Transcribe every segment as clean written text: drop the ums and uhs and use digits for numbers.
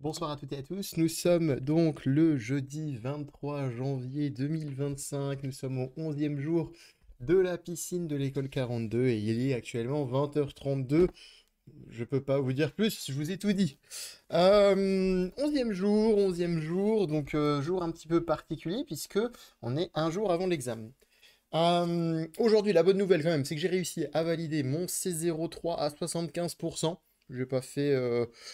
Bonsoir à toutes et à tous, nous sommes donc le jeudi 23 janvier 2025, nous sommes au 11e jour de la piscine de l'école 42 et il est actuellement 20h32, je peux pas vous dire plus, je vous ai tout dit. 11e jour, donc jour un petit peu particulier puisque on est un jour avant l'examen. Aujourd'hui, la bonne nouvelle quand même, c'est que j'ai réussi à valider mon C03 à 75%. J'ai pas fait,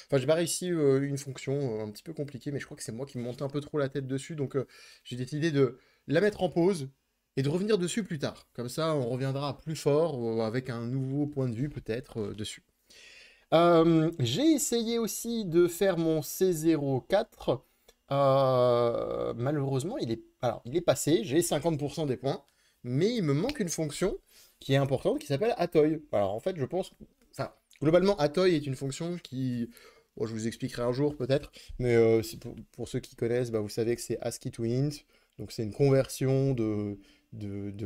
enfin, j'ai pas réussi une fonction un petit peu compliquée, mais je crois que c'est moi qui me montais un peu trop la tête dessus, donc j'ai décidé de la mettre en pause et de revenir dessus plus tard. Comme ça, on reviendra plus fort avec un nouveau point de vue peut-être dessus. J'ai essayé aussi de faire mon C04. Malheureusement, il est passé, j'ai 50% des points, mais il me manque une fonction qui est importante qui s'appelle Atoy. Alors en fait, je pense. Enfin, globalement, Atoy est une fonction qui. Bon, je vous expliquerai un jour peut-être, mais pour ceux qui connaissent, bah, vous savez que c'est ASCII to int, donc c'est une conversion de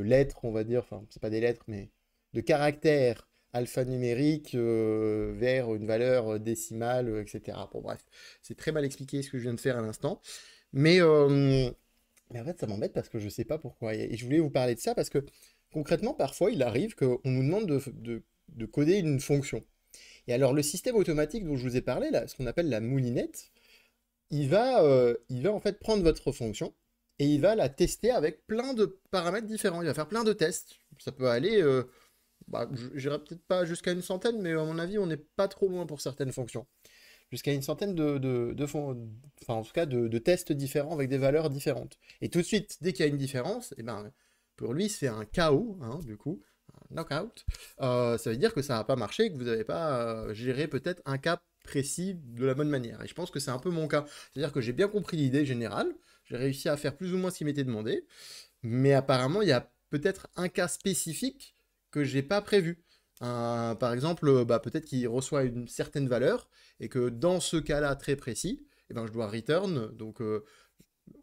lettres, on va dire, enfin, c'est pas des lettres, mais de caractères alphanumériques vers une valeur décimale, etc. Bon, bref, c'est très mal expliqué ce que je viens de faire à l'instant, mais, en fait, ça m'embête parce que je sais pas pourquoi. Et je voulais vous parler de ça parce que concrètement, parfois, il arrive qu'on nous demande de coder une fonction. Et alors, le système automatique dont je vous ai parlé, là, ce qu'on appelle la moulinette, il va en fait prendre votre fonction et il va la tester avec plein de paramètres différents. Il va faire plein de tests. Ça peut aller, bah, j'irai peut-être pas jusqu'à une centaine, mais à mon avis, on n'est pas trop loin pour certaines fonctions. Jusqu'à une centaine enfin, en tout cas, de tests différents avec des valeurs différentes. Et tout de suite, dès qu'il y a une différence, eh ben, pour lui, c'est un KO, hein, du coup, un knockout. Ça veut dire que ça n'a pas marché, que vous n'avez pas géré peut-être un cas précis de la bonne manière. Et je pense que c'est un peu mon cas. C'est-à-dire que j'ai bien compris l'idée générale, j'ai réussi à faire plus ou moins ce qui m'était demandé, mais apparemment, il y a peut-être un cas spécifique que j'ai pas prévu. Par exemple, bah, peut-être qu'il reçoit une certaine valeur et que dans ce cas-là très précis, eh ben, je dois return, donc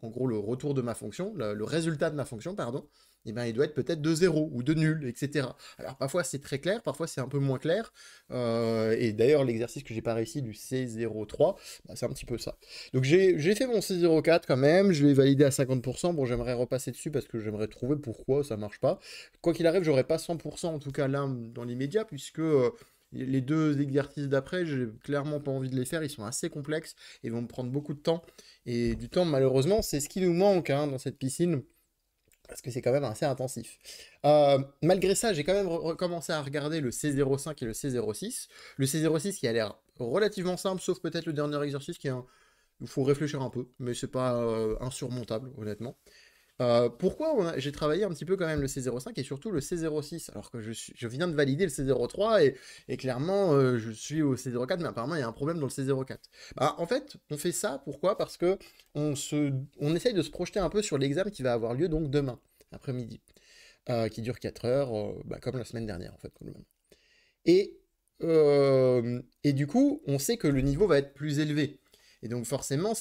en gros le retour de ma fonction, le résultat de ma fonction, pardon, eh ben, il doit être peut-être de zéro ou de nul, etc. Alors parfois c'est très clair, parfois c'est un peu moins clair. Et d'ailleurs l'exercice que j'ai pas réussi du C03, bah, c'est un petit peu ça. Donc j'ai fait mon C04 quand même, je l'ai validé à 50%. Bon, j'aimerais repasser dessus parce que j'aimerais trouver pourquoi ça marche pas. Quoi qu'il arrive, j'aurai pas 100% en tout cas là dans l'immédiat, puisque les deux exercices d'après, j'ai clairement pas envie de les faire, ils sont assez complexes et vont me prendre beaucoup de temps. Et du temps, malheureusement, c'est ce qui nous manque hein, dans cette piscine, parce que c'est quand même assez intensif. Malgré ça, j'ai quand même recommencé à regarder le C05 et le C06. Le C06 qui a l'air relativement simple, sauf peut-être le dernier exercice qui est il faut réfléchir un peu, mais c'est pas insurmontable, honnêtement. Pourquoi j'ai travaillé un petit peu quand même le C05 et surtout le C06, alors que je viens de valider le C03 et clairement je suis au C04, mais apparemment il y a un problème dans le C04. Bah, en fait, on fait ça, pourquoi? Parce que on essaye de se projeter un peu sur l'examen qui va avoir lieu donc demain, après-midi, qui dure 4 heures, bah, comme la semaine dernière en fait. Et, et du coup, on sait que le niveau va être plus élevé. Et donc forcément,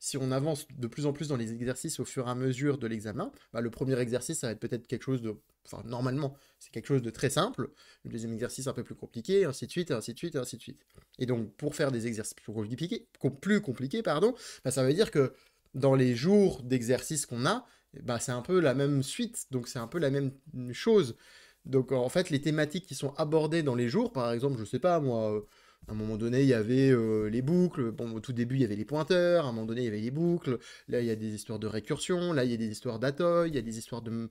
si on avance de plus en plus dans les exercices au fur et à mesure de l'examen, bah, le premier exercice, ça va être peut-être quelque chose de, enfin normalement, c'est quelque chose de très simple. Le deuxième exercice un peu plus compliqué, ainsi de suite, et ainsi de suite, et ainsi de suite. Et donc pour faire des exercices plus compliqués, pardon, bah, ça veut dire que dans les jours d'exercice qu'on a, bah, c'est un peu la même suite, donc c'est un peu la même chose. Donc en fait, les thématiques qui sont abordées dans les jours, par exemple, je sais pas moi, à un moment donné, il y avait les boucles, bon, au tout début, il y avait les pointeurs, à un moment donné, il y avait les boucles, là, il y a des histoires de récursion, là, il y a des histoires d'atoy, il y a des histoires de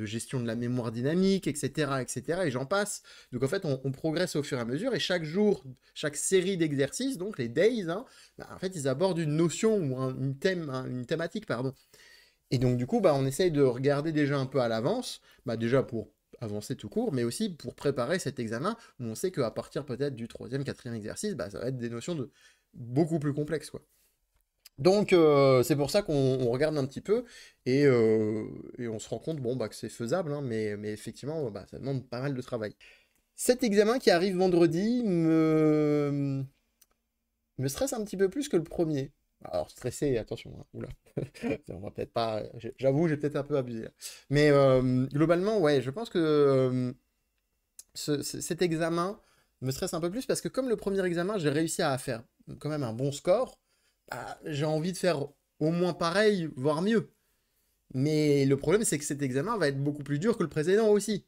gestion de la mémoire dynamique, etc., etc., et j'en passe. Donc en fait, on progresse au fur et à mesure, et chaque jour, chaque série d'exercices, donc les days, hein, bah, en fait, ils abordent une notion ou une thématique, pardon. Et donc, du coup, bah, on essaye de regarder déjà un peu à l'avance, bah, déjà pour avancer tout court, mais aussi pour préparer cet examen où on sait qu'à partir peut-être du troisième, quatrième exercice, bah, ça va être des notions beaucoup plus complexes, quoi. Donc, c'est pour ça qu'on regarde un petit peu et on se rend compte bon, bah, que c'est faisable, hein, mais effectivement, bah, ça demande pas mal de travail. Cet examen qui arrive vendredi me stresse un petit peu plus que le premier. Alors, stressé, attention, hein, oula. On va peut-être pas. J'avoue, j'ai peut-être un peu abusé là. Mais globalement, ouais, je pense que cet examen me stresse un peu plus parce que comme le premier examen, j'ai réussi à faire quand même un bon score, bah, j'ai envie de faire au moins pareil, voire mieux. Mais le problème, c'est que cet examen va être beaucoup plus dur que le précédent aussi.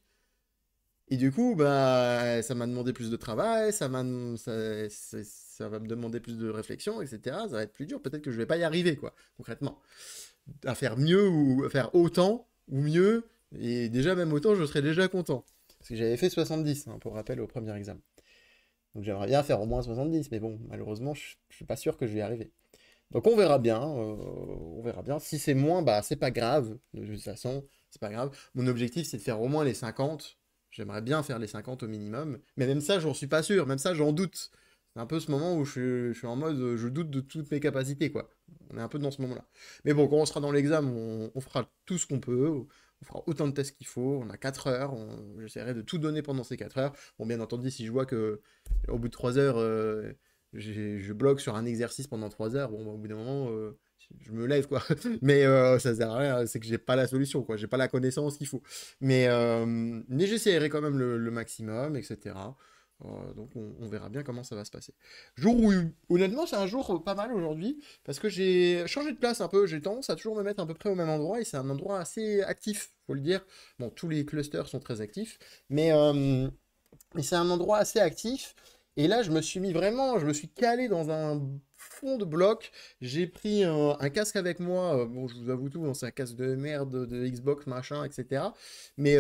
Et du coup, bah, ça m'a demandé plus de travail, ça va me demander plus de réflexion, etc. Ça va être plus dur. Peut-être que je vais pas y arriver, quoi, concrètement. À faire mieux ou à faire autant ou mieux. Et déjà, même autant, je serais déjà content. Parce que j'avais fait 70, hein, pour rappel, au premier examen. Donc j'aimerais bien faire au moins 70, mais bon, malheureusement, je suis pas sûr que je vais y arriver. Donc on verra bien, on verra bien. Si c'est moins, bah c'est pas grave, de toute façon, c'est pas grave. Mon objectif, c'est de faire au moins les 50. J'aimerais bien faire les 50 au minimum, mais même ça, j'en suis pas sûr, même ça, j'en doute. C'est un peu ce moment où je suis en mode, je doute de toutes mes capacités, quoi. On est un peu dans ce moment-là. Mais bon, quand on sera dans l'examen, on fera tout ce qu'on peut, on fera autant de tests qu'il faut, on a 4 heures, j'essaierai de tout donner pendant ces 4 heures. Bon, bien entendu, si je vois que au bout de 3 heures, je bloque sur un exercice pendant 3 heures, bon, bah, au bout d'un moment, je me lève, quoi. Mais ça sert à rien, c'est que j'ai pas la solution, quoi. J'ai pas la connaissance qu'il faut. Mais j'essaierai quand même le maximum, etc. Donc on verra bien comment ça va se passer. Jour où, honnêtement, c'est un jour pas mal aujourd'hui, parce que j'ai changé de place un peu. J'ai tendance à toujours me mettre à peu près au même endroit, et c'est un endroit assez actif, faut le dire. Bon, tous les clusters sont très actifs, mais, euh, mais c'est un endroit assez actif. Et là, je me suis calé dans un fond de bloc. J'ai pris un casque avec moi. Bon, je vous avoue tout, hein, c'est un casque de merde de Xbox, machin, etc. Mais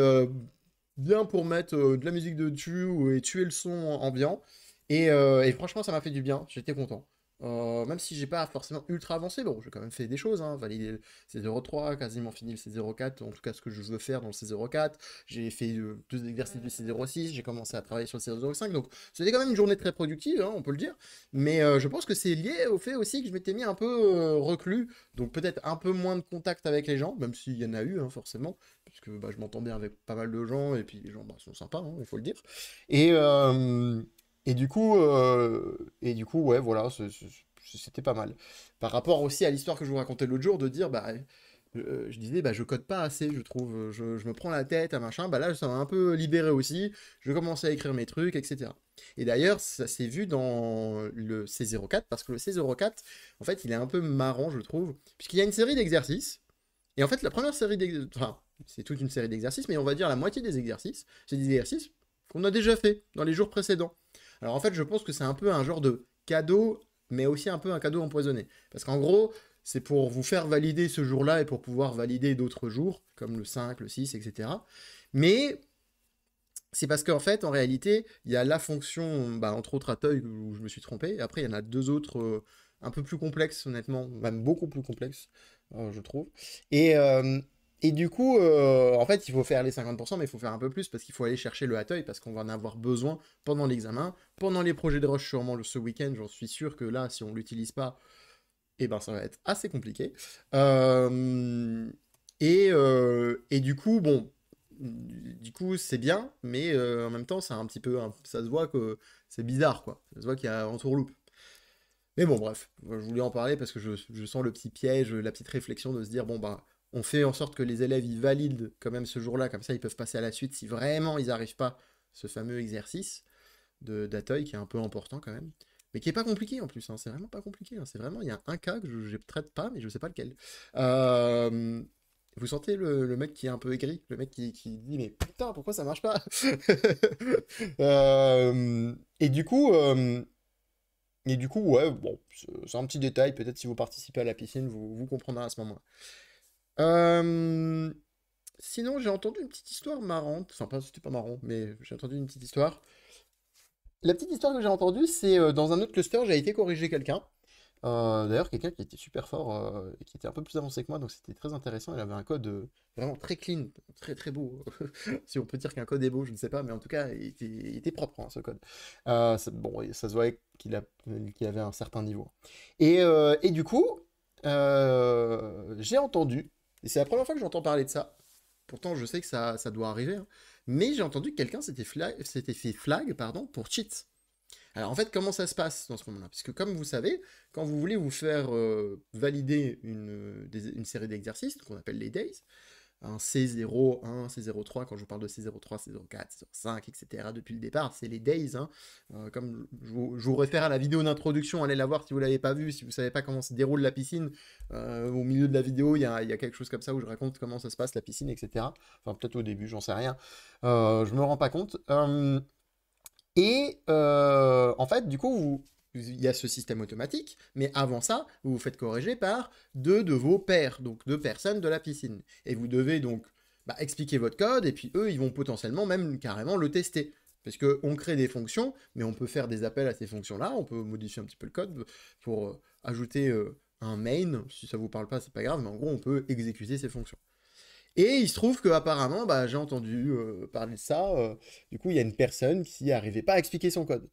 bien pour mettre de la musique dessus et tuer le son ambiant. Et franchement, ça m'a fait du bien. J'étais content. Même si j'ai pas forcément ultra avancé, bon, j'ai quand même fait des choses, hein, valider le C03, quasiment fini le C04, en tout cas ce que je veux faire dans le C04. J'ai fait 2 exercices du C06, j'ai commencé à travailler sur le C05, donc c'était quand même une journée très productive, hein, on peut le dire. Mais je pense que c'est lié au fait aussi que je m'étais mis un peu reclus, donc peut-être un peu moins de contact avec les gens, même s'il y en a eu, hein, forcément, puisque bah, je m'entends bien avec pas mal de gens, et puis les gens bah, sont sympas, hein, il faut le dire. Et, euh, et du coup, ouais, voilà, c'était pas mal. Par rapport aussi à l'histoire que je vous racontais l'autre jour, de dire, bah, je disais, bah, je code pas assez, je trouve, je me prends la tête à machin, bah là, ça m'a un peu libéré aussi, je commençais à écrire mes trucs, etc. Et d'ailleurs, ça s'est vu dans le C04, parce que le C04, en fait, il est un peu marrant, je trouve, puisqu'il y a une série d'exercices, et en fait, la première série d'exercices, enfin, c'est toute une série d'exercices, mais on va dire la moitié des exercices, c'est des exercices qu'on a déjà fait dans les jours précédents. Alors en fait, je pense que c'est un peu un genre de cadeau, mais aussi un peu un cadeau empoisonné. Parce qu'en gros, c'est pour vous faire valider ce jour-là et pour pouvoir valider d'autres jours, comme le 5, le 6, etc. Mais c'est parce qu'en fait, en réalité, il y a la fonction, bah, entre autres Atoy, où je me suis trompé, et après il y en a deux autres un peu plus complexes, honnêtement, même beaucoup plus complexes, je trouve. Et, euh, et du coup, en fait, il faut faire les 50%, mais il faut faire un peu plus, parce qu'il faut aller chercher le Atoy, parce qu'on va en avoir besoin pendant l'examen, pendant les projets de rush, sûrement ce week-end, j'en suis sûr que là, si on l'utilise pas, eh ben, ça va être assez compliqué. Euh, et du coup, bon, du coup, c'est bien, mais en même temps, c'est un petit peu, ça se voit que c'est bizarre, quoi. Ça se voit qu'il y a un tourloupe. Mais bon, bref, je voulais en parler parce que je sens le petit piège, la petite réflexion de se dire, bon, bah, on fait en sorte que les élèves, ils valident quand même ce jour-là, comme ça, ils peuvent passer à la suite si vraiment ils n'arrivent pas ce fameux exercice de d'Atoy qui est un peu important quand même. Mais qui est pas compliqué en plus, hein, c'est vraiment pas compliqué, hein, c'est vraiment, il y a un cas que je ne traite pas, mais je sais pas lequel. Euh, Vous sentez le mec qui est un peu aigri, le mec qui dit mais putain pourquoi ça marche pas. Et du coup, ouais, bon, c'est un petit détail, peut-être si vous participez à la piscine, vous comprendrez à ce moment-là. Euh, Sinon, j'ai entendu une petite histoire marrante, enfin pas, c'était pas marrant, mais j'ai entendu une petite histoire. La petite histoire que j'ai entendue, c'est dans un autre cluster, j'ai été corriger quelqu'un. D'ailleurs, quelqu'un qui était super fort et qui était un peu plus avancé que moi, donc c'était très intéressant. Il avait un code vraiment très clean, très très beau. Si on peut dire qu'un code est beau, je ne sais pas, mais en tout cas, il était propre, hein, ce code. Bon, et ça se voyait qu'il avait un certain niveau. Et du coup, j'ai entendu, et c'est la première fois que j'entends parler de ça. Pourtant, je sais que ça doit arriver, hein, mais j'ai entendu que quelqu'un s'était fait flag, pardon, pour cheat. Alors en fait, comment ça se passe dans ce moment-là? Puisque comme vous savez, quand vous voulez vous faire valider une série d'exercices, qu'on appelle les days, un C01, C03, quand je vous parle de C03, C04, C05, etc. depuis le départ, c'est les days. Hein. Comme je vous réfère à la vidéo d'introduction, allez la voir si vous ne l'avez pas vue, si vous ne savez pas comment se déroule la piscine. Au milieu de la vidéo, il y a quelque chose comme ça où je raconte comment ça se passe, la piscine, etc. Enfin, peut-être au début, j'en sais rien. Je me rends pas compte. En fait, du coup, il y a ce système automatique, mais avant ça, vous vous faites corriger par deux de vos pairs, donc deux personnes de la piscine. Et vous devez donc expliquer votre code, et puis eux, ils vont potentiellement même carrément le tester. Parce qu'on crée des fonctions, mais on peut faire des appels à ces fonctions-là, on peut modifier un petit peu le code pour ajouter un main. Si ça vous parle pas, c'est pas grave, mais en gros, on peut exécuter ces fonctions. Et il se trouve qu'apparemment, j'ai entendu parler de ça. Du coup, il y a une personne qui n'arrivait pas à expliquer son code.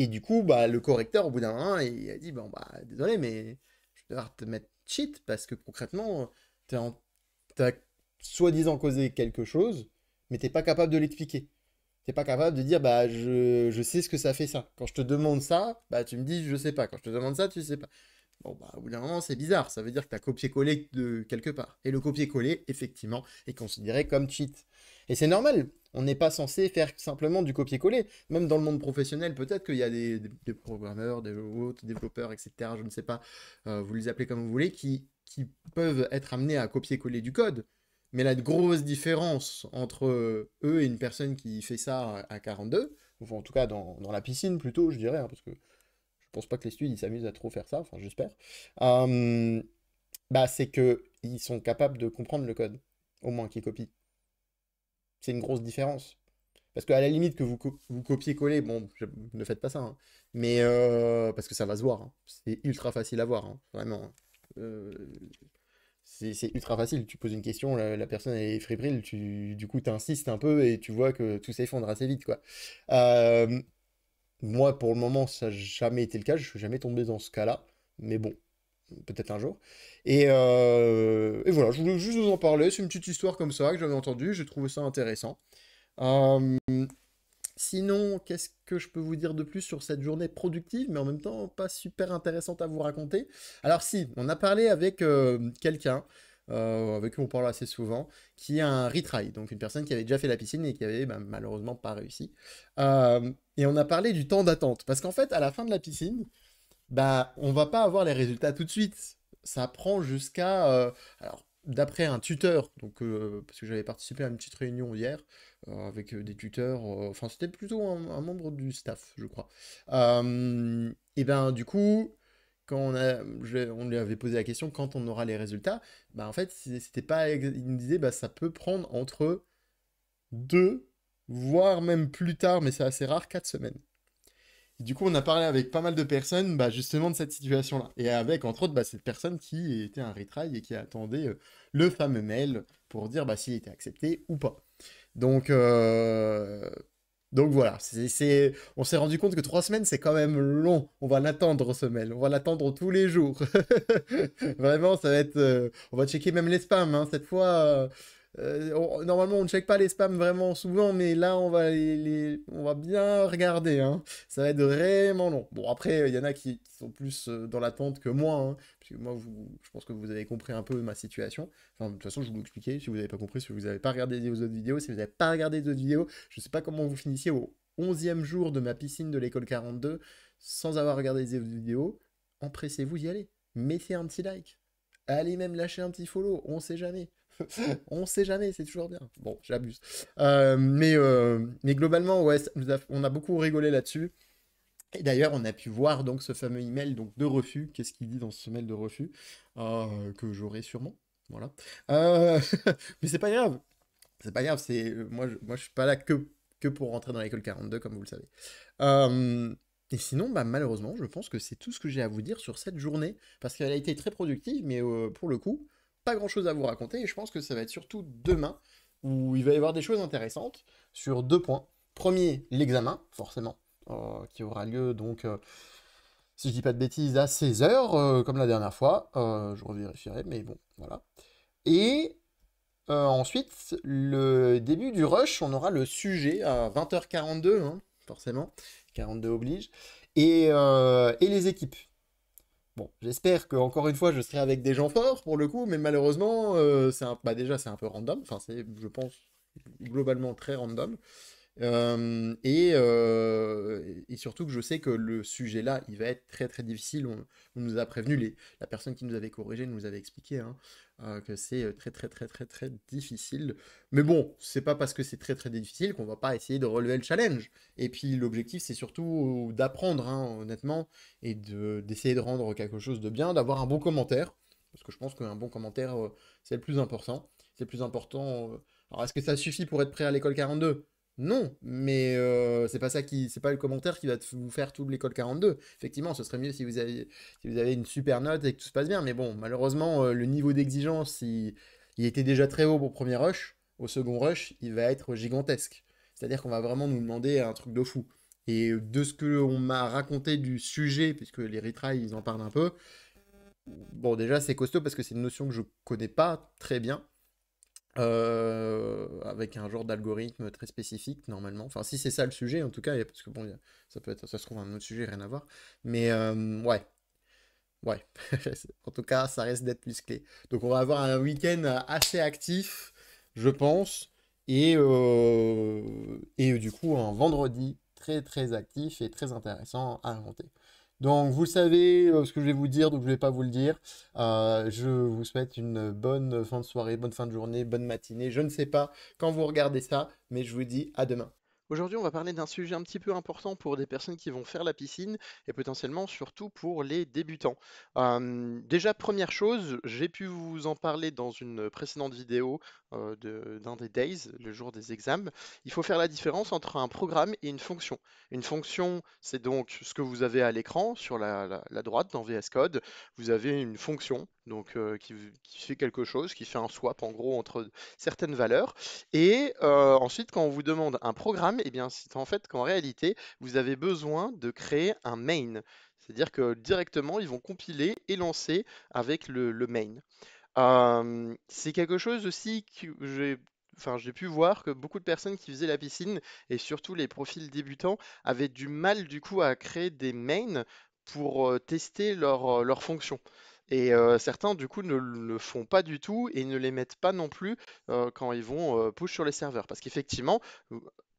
Et du coup, le correcteur, au bout d'un moment, il a dit, bon, désolé, mais je vais devoir te mettre cheat parce que concrètement, t'as soi-disant causé quelque chose, mais t'es pas capable de l'expliquer. T'es pas capable de dire, je sais ce que ça fait ça. Quand je te demande ça, tu me dis, je sais pas. Quand je te demande ça, tu sais pas. Bon, au bout d'un moment, c'est bizarre. Ça veut dire que tu as copié-collé de quelque part. Et le copier-coller, effectivement, est considéré comme cheat. Et c'est normal. On n'est pas censé faire simplement du copier-coller. Même dans le monde professionnel, peut-être qu'il y a des programmeurs, des autres développeurs, etc. Je ne sais pas. Vous les appelez comme vous voulez, qui peuvent être amenés à copier-coller du code. Mais la grosse différence entre eux et une personne qui fait ça à 42, enfin en tout cas dans la piscine plutôt, je dirais, hein, parce que je pense pas que les studios s'amusent à trop faire ça, enfin j'espère. Euh, c'est que ils sont capables de comprendre le code, au moins qu'ils copient. C'est une grosse différence. Parce qu'à la limite que vous copiez-collez, bon, ne faites pas ça, hein. Mais parce que ça va se voir, hein. C'est ultra facile à voir, hein, vraiment. Hein. Euh, c'est ultra facile. Tu poses une question, la personne est fébrile, du coup tu insistes un peu et tu vois que tout s'effondre assez vite, quoi. Euh, Moi, pour le moment, ça n'a jamais été le cas. Je ne suis jamais tombé dans ce cas-là. Mais bon, peut-être un jour. Et voilà, je voulais juste vous en parler. C'est une petite histoire comme ça que j'avais entendue. J'ai trouvé ça intéressant. Euh, Sinon, qu'est-ce que je peux vous dire de plus sur cette journée productive, mais en même temps pas super intéressante à vous raconter? Alors si, on a parlé avec quelqu'un, avec qui on parle assez souvent, qui a un retry, donc une personne qui avait déjà fait la piscine et qui avait malheureusement pas réussi. Et on a parlé du temps d'attente, parce qu'en fait, à la fin de la piscine, on va pas avoir les résultats tout de suite. Ça prend jusqu'à... alors, d'après un tuteur, donc, parce que j'avais participé à une petite réunion hier, avec des tuteurs, enfin c'était plutôt un membre du staff, je crois. Et du coup, quand on lui avait posé la question quand on aura les résultats, en fait, c'était pas... Il nous disait, ça peut prendre entre 2, voire même plus tard, mais c'est assez rare, 4 semaines. Et du coup, on a parlé avec pas mal de personnes justement de cette situation-là. Et avec, entre autres, cette personne qui était un retry et qui attendait le fameux mail pour dire s'il était accepté ou pas. Donc, donc voilà, on s'est rendu compte que 3 semaines, c'est quand même long. On va l'attendre, ce mail. On va l'attendre tous les jours. Vraiment, ça va être... on va checker même les spams. Hein. Cette fois, normalement, on ne check pas les spams vraiment souvent, mais là, on va, on va bien regarder. Hein. Ça va être vraiment long. Bon, après, il y en a qui sont plus dans l'attente que moi. Hein, parce que moi, je pense que vous avez compris un peu ma situation. Enfin, de toute façon, je vais vous expliquer si vous n'avez pas compris, si vous n'avez pas regardé les autres vidéos. Si vous n'avez pas regardé les autres vidéos, je ne sais pas comment vous finissiez au 11e jour de ma piscine de l'école 42 sans avoir regardé les autres vidéos. Empressez-vous d'y aller. Mettez un petit like. Allez même lâcher un petit follow. On sait jamais. On sait jamais, c'est toujours bien. Bon, j'abuse. Mais globalement, ouais, on a beaucoup rigolé là-dessus. Et d'ailleurs, on a pu voir donc ce fameux email donc, de refus. Qu'est-ce qu'il dit dans ce mail de refus que j'aurai sûrement. Voilà. Mais c'est pas grave. C'est pas grave. Moi, je suis pas là que pour rentrer dans l'école 42, comme vous le savez. Et sinon, malheureusement, je pense que c'est tout ce que j'ai à vous dire sur cette journée. Parce qu'elle a été très productive, mais pour le coup, pas grand-chose à vous raconter. Et je pense que ça va être surtout demain, où il va y avoir des choses intéressantes sur 2 points. Premier, l'examen, forcément, qui aura lieu donc, si je dis pas de bêtises, à 16h, comme la dernière fois. Je revérifierai, mais bon, voilà. Et ensuite, le début du rush, on aura le sujet à 20h42, hein, forcément. 42 oblige. Et les équipes. Bon, j'espère que encore une fois je serai avec des gens forts pour le coup, mais malheureusement, bah déjà c'est un peu random, enfin c'est, je pense, globalement très random. Et surtout que je sais que le sujet là, il va être très très difficile. On nous a prévenu, la personne qui nous avait corrigé nous avait expliqué hein, que c'est très très très très très difficile. Mais bon, c'est pas parce que c'est très très difficile qu'on va pas essayer de relever le challenge. Et puis l'objectif c'est surtout d'apprendre, hein, honnêtement, et d'essayer de rendre quelque chose de bien, d'avoir un bon commentaire. Parce que je pense qu'un bon commentaire, c'est le plus important. C'est le plus important. Alors est-ce que ça suffit pour être prêt à l'école 42? Non, mais c'est pas le commentaire qui va vous faire tout l'école 42. Effectivement, ce serait mieux si vous avez une super note et que tout se passe bien. Mais bon, malheureusement, le niveau d'exigence, il était déjà très haut pour premier rush. Au second rush, il va être gigantesque. C'est-à-dire qu'on va vraiment nous demander un truc de fou. Et de ce que on m'a raconté du sujet, puisque les retries, ils en parlent un peu, bon, déjà, c'est costaud parce que c'est une notion que je connais pas très bien. Avec un genre d'algorithme très spécifique normalement. Enfin, si c'est ça le sujet, en tout cas, parce que bon, ça peut être, ça se trouve un autre sujet, rien à voir. Mais ouais, ouais. En tout cas, ça reste d'être musclé. Donc, on va avoir un week-end assez actif, je pense, et du coup, un vendredi très très actif et très intéressant à inventer. Donc, vous savez ce que je vais vous dire, donc je ne vais pas vous le dire. Je vous souhaite une bonne fin de soirée, bonne fin de journée, bonne matinée. Je ne sais pas quand vous regardez ça, mais je vous dis à demain. Aujourd'hui, on va parler d'un sujet un petit peu important pour des personnes qui vont faire la piscine et potentiellement surtout pour les débutants. Déjà, première chose, j'ai pu vous en parler dans une précédente vidéo d'un des days, le jour des examens. Il faut faire la différence entre un programme et une fonction. Une fonction, c'est donc ce que vous avez à l'écran sur la droite dans VS Code. Vous avez une fonction donc, qui fait quelque chose, qui fait un swap en gros entre certaines valeurs. Et ensuite, quand on vous demande un programme, eh bien, c'est en fait qu'en réalité, vous avez besoin de créer un main. C'est-à-dire que directement, ils vont compiler et lancer avec le main. C'est quelque chose aussi que j'ai pu voir que beaucoup de personnes qui faisaient la piscine, et surtout les profils débutants, avaient du mal du coup à créer des mains pour tester leurs fonctions. Et certains du coup ne le font pas du tout et ne les mettent pas non plus quand ils vont push sur les serveurs. Parce qu'effectivement,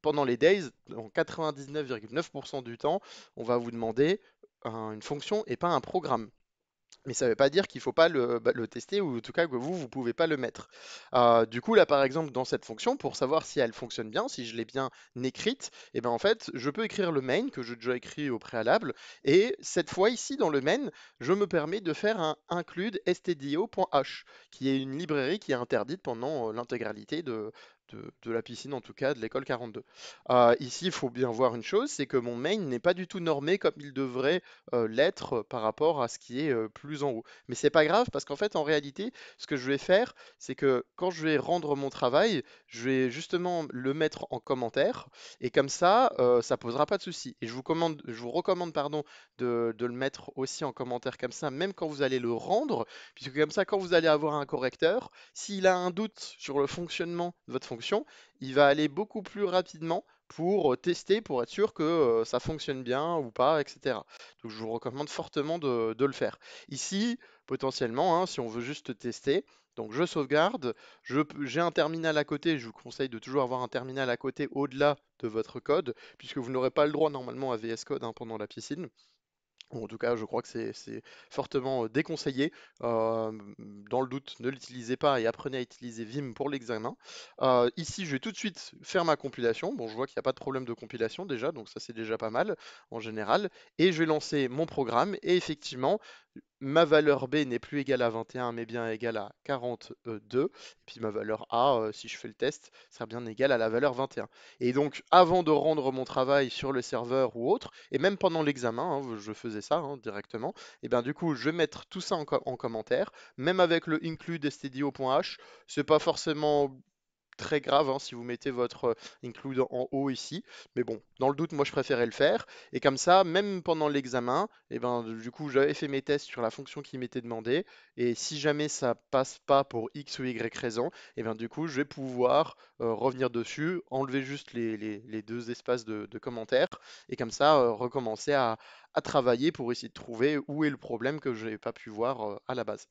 pendant les days, en 99,9% du temps, on va vous demander une fonction et pas un programme. Mais ça ne veut pas dire qu'il ne faut pas le tester ou en tout cas que vous ne pouvez pas le mettre. Du coup, là, par exemple, dans cette fonction, pour savoir si elle fonctionne bien, si je l'ai bien écrite, et ben en fait, je peux écrire le main que j'ai déjà écrit au préalable. Et cette fois ici, dans le main, je me permets de faire un include stdio.h, qui est une librairie qui est interdite pendant l'intégralité de la piscine, en tout cas de l'école 42. Ici, il faut bien voir une chose, c'est que mon main n'est pas du tout normé comme il devrait l'être par rapport à ce qui est plus en haut. Mais c'est pas grave parce qu'en fait, en réalité, ce que je vais faire, c'est que quand je vais rendre mon travail, je vais justement le mettre en commentaire et comme ça posera pas de souci. Et je vous recommande, pardon, de le mettre aussi en commentaire comme ça, même quand vous allez le rendre, puisque comme ça, quand vous allez avoir un correcteur, s'il a un doute sur le fonctionnement de votre fonction, il va aller beaucoup plus rapidement pour tester, pour être sûr que ça fonctionne bien ou pas, etc. Donc je vous recommande fortement de le faire. Ici, potentiellement, hein, si on veut juste tester, donc je sauvegarde, j'ai un terminal à côté, je vous conseille de toujours avoir un terminal à côté au-delà de votre code, puisque vous n'aurez pas le droit normalement à VS Code hein, pendant la piscine. Ou en tout cas, je crois que c'est fortement déconseillé. Dans le doute, ne l'utilisez pas et apprenez à utiliser Vim pour l'examen. Ici, je vais tout de suite faire ma compilation. Bon, je vois qu'il n'y a pas de problème de compilation déjà, donc ça c'est déjà pas mal en général. Et je vais lancer mon programme. Et effectivement, ma valeur B n'est plus égale à 21, mais bien égale à 42. Et puis ma valeur A, si je fais le test, sera bien égale à la valeur 21. Et donc, avant de rendre mon travail sur le serveur ou autre, et même pendant l'examen, hein, je faisais ça hein, directement, et bien du coup, je vais mettre tout ça en commentaire. Même avec le include stdio.h, c'est pas forcément très grave hein, si vous mettez votre include en haut ici. Mais bon, dans le doute, moi je préférais le faire. Et comme ça, même pendant l'examen, et ben, du coup, j'avais fait mes tests sur la fonction qui m'était demandée. Et si jamais ça passe pas pour X ou Y raison, et ben, du coup, je vais pouvoir revenir dessus, enlever juste les deux espaces de commentaires. Et comme ça, recommencer à travailler pour essayer de trouver où est le problème que je n'ai pas pu voir à la base.